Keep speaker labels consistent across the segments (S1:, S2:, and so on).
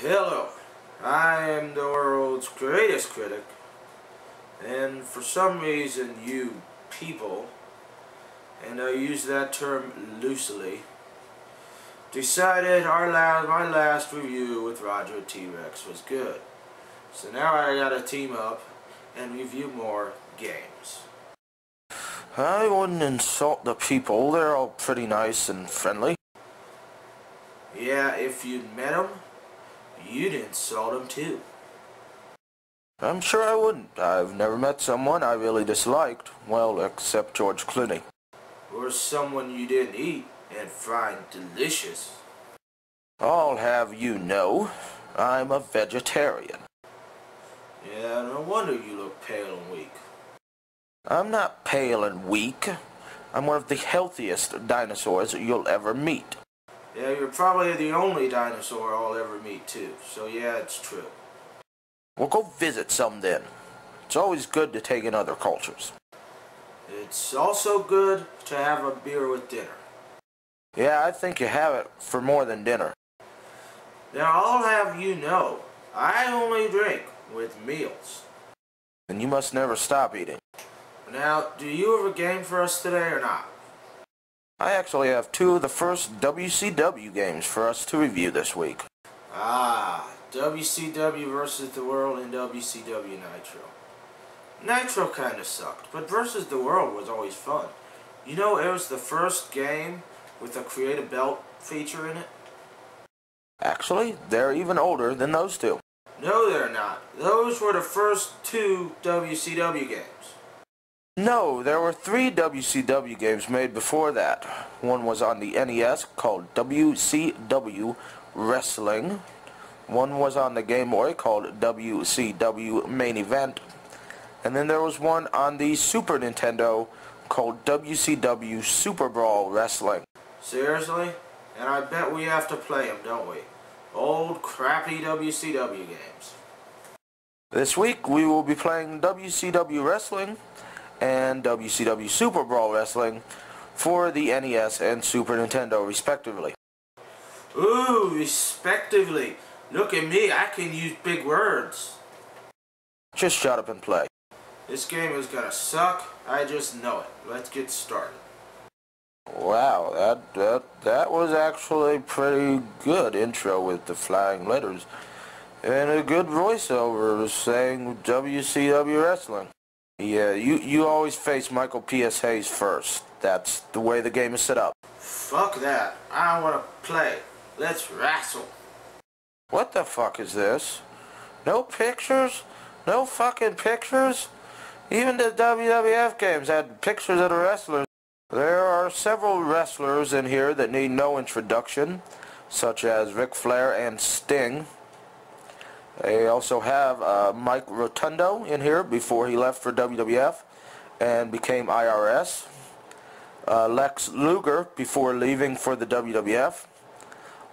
S1: Hello, I am the world's greatest critic, and for some reason you people, and I use that term loosely, decided my last review with Roger T-Rex was good. So now I gotta team up and review more games. I wouldn't insult the people, they're all pretty nice and friendly. Yeah, if you'd met them, you'd insult them too. I'm sure I wouldn't. I've never met someone I really disliked, well, except George Clooney. Or someone you didn't eat and find delicious. I'll have you know, I'm a vegetarian. Yeah, no wonder you look pale and weak. I'm not pale and weak. I'm one of the healthiest dinosaurs you'll ever meet. Yeah, you're probably the only dinosaur I'll ever meet too, so yeah, it's true. Well, go visit some then. It's always good to take in other cultures. It's also good to have a beer with dinner. Yeah, I think you have it for more than dinner. Now, I'll have you know, I only drink with meals. And you must never stop eating. Now, do you have a game for us today or not? I actually have two of the first WCW games for us to review this week. Ah, WCW versus the World and WCW Nitro. Nitro kinda sucked, but versus the World was always fun. You know, it was the first game with a create a belt feature in it? Actually, they're even older than those two. No, they're not. Those were the first two WCW games. No, there were 3 WCW games made before that. One was on the NES called WCW Wrestling. One was on the Game Boy called WCW Main Event. And then there was one on the Super Nintendo called WCW Superbrawl Wrestling. Seriously? And I bet we have to play them, don't we? Old crappy WCW games. This week we will be playing WCW Wrestling and WCW Super Brawl Wrestling for the NES and Super Nintendo respectively. Ooh, respectively. Look at me, I can use big words. Just shut up and play. This game is gonna suck, I just know it. Let's get started. Wow, that was actually a pretty good intro with the flying letters. And a good voiceover saying WCW Wrestling. Yeah, you always face Michael P.S. Hayes first. That's the way the game is set up. Fuck that. I want to play. Let's wrestle. What the fuck is this? No pictures? No fucking pictures? Even the WWF games had pictures of the wrestlers. There are several wrestlers in here that need no introduction, such as Ric Flair and Sting. They also have Mike Rotundo in here before he left for WWF and became IRS. Lex Luger before leaving for the WWF.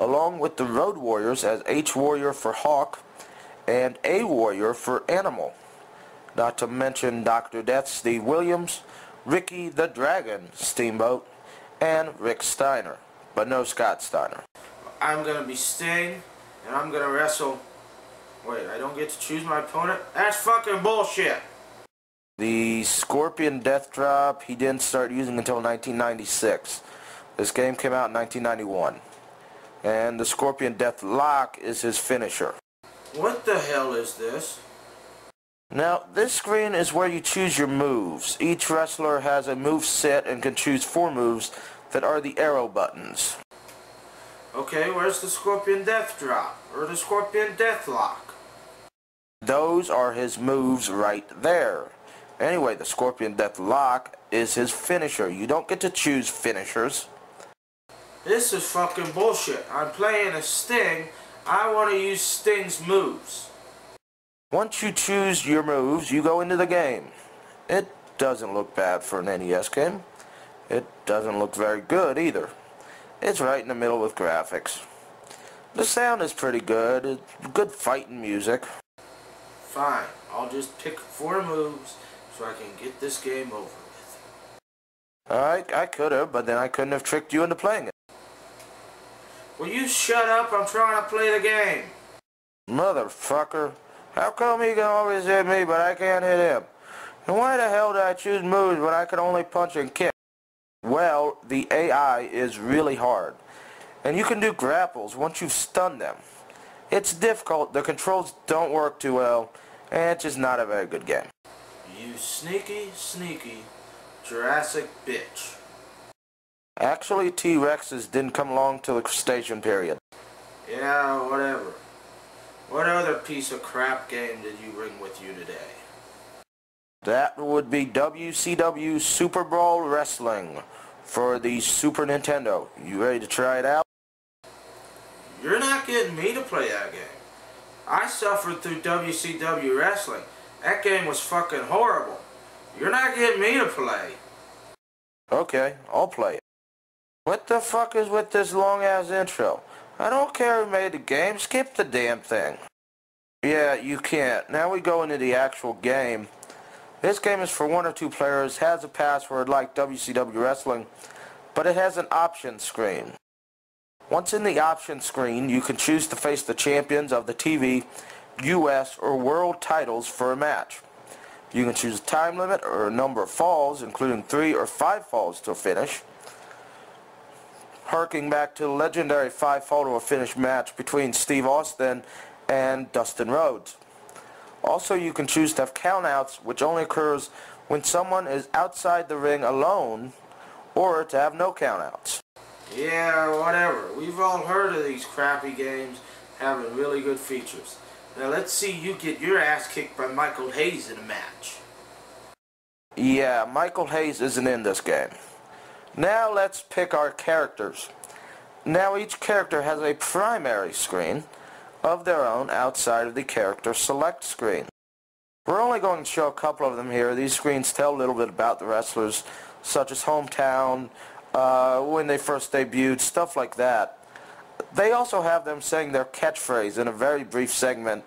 S1: Along with the Road Warriors as H-Warrior for Hawk and A-Warrior for Animal. Not to mention Dr. Death Steve Williams, Ricky the Dragon Steamboat, and Rick Steiner. But no Scott Steiner. I'm going to be Sting, and I'm going to wrestle... Wait, I don't get to choose my opponent? That's fucking bullshit! The Scorpion Death Drop he didn't start using until 1996. This game came out in 1991. And the Scorpion Death Lock is his finisher. What the hell is this? Now, this screen is where you choose your moves. Each wrestler has a move set and can choose 4 moves that are the arrow buttons. Okay, where's the Scorpion Death Drop? Or the Scorpion Death Lock? Those are his moves right there. Anyway, the Scorpion Death Lock is his finisher. You don't get to choose finishers. This is fucking bullshit. I'm playing a Sting. I want to use Sting's moves. Once you choose your moves, you go into the game. It doesn't look bad for an NES game. It doesn't look very good either. It's right in the middle with graphics. The sound is pretty good. It's good fighting music. Fine. I'll just pick 4 moves so I can get this game over with. I could have, but then I couldn't have tricked you into playing it. Will you shut up? I'm trying to play the game. Motherfucker. How come he can always hit me but I can't hit him? And why the hell did I choose moves when I could only punch and kick? Well, the AI is really hard. And you can do grapples once you've stunned them. It's difficult, the controls don't work too well, and it's just not a very good game. You sneaky, sneaky Jurassic bitch. Actually, T-Rexes didn't come along till the Crustacean period. Yeah, whatever. What other piece of crap game did you bring with you today? That would be WCW Superbrawl Wrestling for the Super Nintendo. You ready to try it out? You're not getting me to play that game. I suffered through WCW Wrestling. That game was fucking horrible. You're not getting me to play. Okay, I'll play it. What the fuck is with this long-ass intro? I don't care who made the game, skip the damn thing. Yeah, you can't. Now we go into the actual game. This game is for 1 or 2 players, has a password like WCW Wrestling, but it has an option screen. Once in the option screen, you can choose to face the champions of the TV, US, or world titles for a match. You can choose a time limit or a number of falls, including 3 or 5 falls to a finish. Harking back to the legendary 5-fall to a finish match between Steve Austin and Dustin Rhodes. Also, you can choose to have countouts, which only occurs when someone is outside the ring alone, or to have no countouts. Yeah, whatever. We've all heard of these crappy games having really good features. Now let's see you get your ass kicked by Michael Hayes in a match. Yeah, Michael Hayes isn't in this game. Now let's pick our characters. Now each character has a primary screen of their own outside of the character select screen. We're only going to show a couple of them here. These screens tell a little bit about the wrestlers, such as hometown, when they first debuted, stuff like that. They also have them saying their catchphrase in a very brief segment,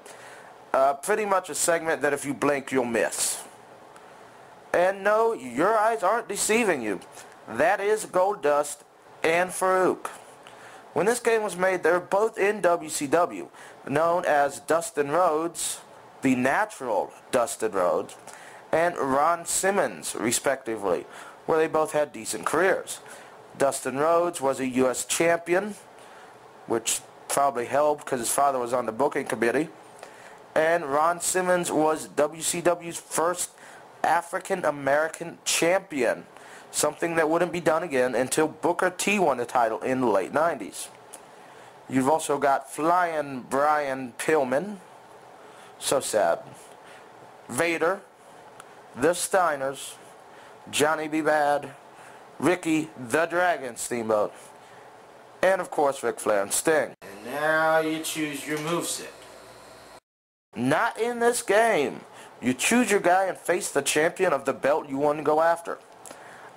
S1: pretty much a segment that if you blink you'll miss. And no, your eyes aren't deceiving you. That is Goldust and Farouk. When this game was made, they were both in WCW, known as Dustin Rhodes, the natural Dustin Rhodes, and Ron Simmons, respectively, where they both had decent careers. Dustin Rhodes was a U.S. champion, which probably helped because his father was on the booking committee, and Ron Simmons was WCW's first African-American champion, something that wouldn't be done again until Booker T won the title in the late 90s. You've also got Flying Brian Pillman, so sad, Vader, the Steiners, Johnny B. Bad, Ricky the Dragon Steamboat, and of course Ric Flair and Sting. And now you choose your moveset. Not in this game. You choose your guy and face the champion of the belt you want to go after.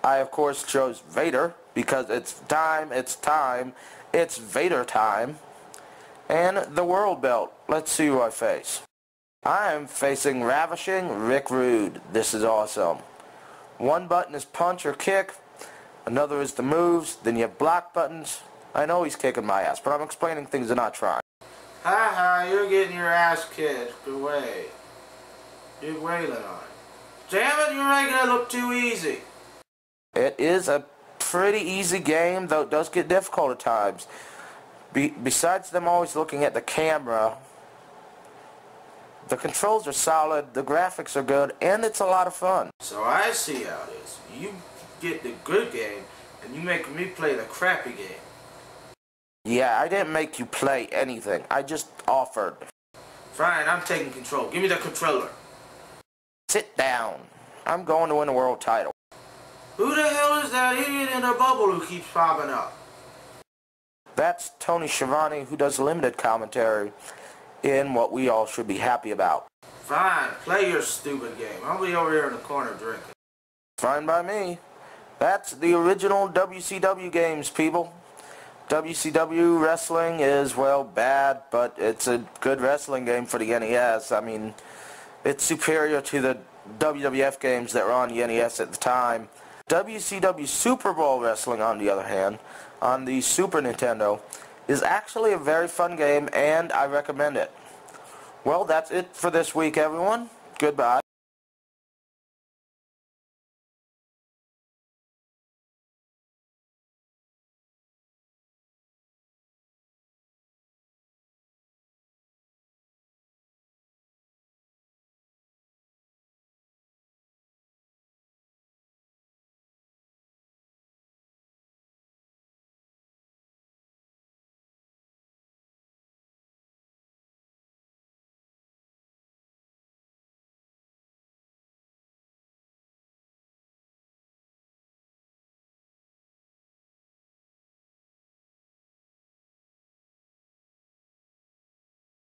S1: I, of course, chose Vader because it's Vader time. And the world belt. Let's see who I face. I am facing Ravishing Rick Rude. This is awesome. One button is punch or kick. Another is the moves. Then you have block buttons. I know he's kicking my ass, but I'm explaining things and not trying. Ha ha, you're getting your ass kicked away. You're wailing on it. Damn it, you're making it look too easy. It is a pretty easy game, though it does get difficult at times. Besides them always looking at the camera, the controls are solid, the graphics are good, and it's a lot of fun. So I see how it is. You get the good game, and you make me play the crappy game. Yeah, I didn't make you play anything. I just offered. Fine, I'm taking control. Give me the controller. Sit down. I'm going to win a world title. Who the hell is that idiot in the bubble who keeps popping up? That's Tony Schiavone, who does limited commentary in what we all should be happy about. Fine, play your stupid game. I'll be over here in the corner drinking. Fine by me. That's the original WCW games, people. WCW wrestling is, well, bad, but it's a good wrestling game for the NES. I mean, it's superior to the WWF games that were on the NES at the time. WCW Superbrawl Wrestling, on the other hand, on the Super Nintendo, is actually a very fun game, and I recommend it. Well, that's it for this week, everyone. Goodbye.